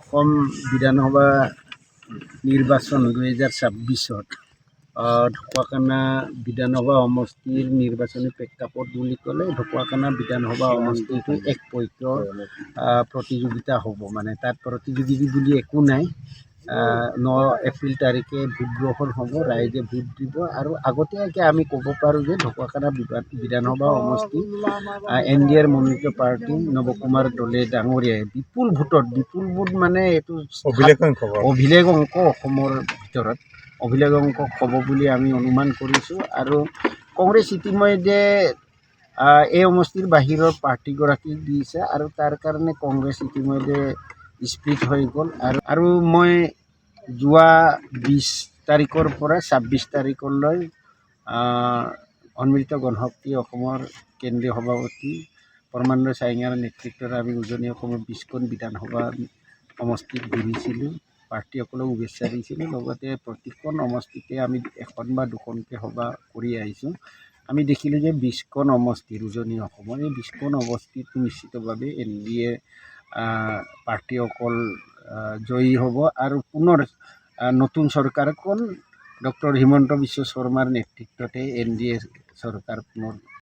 অসম বিধানসভা নিৰ্বাচন 2026-ত ঢকুৱাখানা বিধানসভা সমষ্টিৰ নিৰ্বাচনী প্ৰেক্ষাপট বুলি ক'লে ঢকুৱাখানা বিধানসভা সমষ্টিটো এক পক্ষ প্ৰতিযোগিতা হ'ব। মানে তাত প্ৰতিযোগিতা বুলি একো নাই। 9 এপ্ৰিল তাৰিখে ভোট গ্ৰহণ হ'ব, ৰাইজে ভোট দিব। আৰু আগতীয়াকৈ আমি ক'ব পাৰোঁ যে ঢকুৱাখানা বিধানসভা সমষ্টি NDAৰ মনোনীত পাৰ্টি নৱকুমাৰ দলে ডাঙৰীয়াই বিপুল ভোট মানে এইটো অভিলেখ অংক অসমৰ ভিতৰত অভিলেখ অংক হ'ব বুলি আমি অনুমান কৰিছোঁ। আৰু কংগ্ৰেছ ইতিমধ্যে এই সমষ্টিৰ বাহিৰৰ প্ৰাৰ্থীগৰাকীক দিছে আৰু তাৰ কাৰণে কংগ্ৰেছ ইতিমধ্যে স্প্লিট হৈ গ'ল। আৰু মই যোৱা 20 তাৰিখৰ পৰা 26 তাৰিখলৈ সন্মিলিত গণশক্তি অসমৰ কেন্দ্ৰীয় সভাপতি পৰমানন্দ ছাইঙাৰ নেতৃত্বত আমি উজনি অসমৰ 20খন বিধানসভা সমষ্টিত ঘূৰিছিলোঁ, প্ৰাৰ্থীসকলক শুভেচ্ছা দিছিলোঁ। লগতে প্ৰতিখন সমষ্টিতে আমি এখন বা দুখনকৈ সভা কৰি আহিছোঁ। আমি দেখিলোঁ যে 20খন সমষ্টিৰ উজনি অসমৰ এই 20খন সমষ্টিত নিশ্চিতভাৱে NDA প্ৰাৰ্থীসকল জয়ী হ'ব আৰু পুনৰ নতুন চৰকাৰখন ডক্টৰ হিমন্ত বিশ্ব শৰ্মাৰ নেতৃত্বতে NDA চৰকাৰ পুনৰ